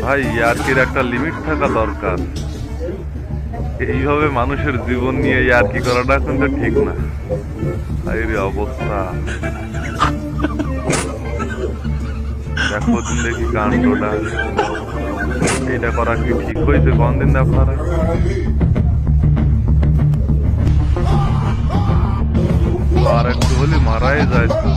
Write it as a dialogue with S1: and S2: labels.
S1: ভাই ইয়ার্কির একটা লিমিট থাকা দরকার। এইভাবে মানুষের জীবন নিয়ে ইয়ার্কি করাটা কিন্তু ঠিক না। এই রে অবস্থা, দেখো দিন দেখি কাণ্ডটা। এটা করা কি ঠিক হয়েছে কোন দিন আপনারা? আর একটু হলে মারাই যায় তো।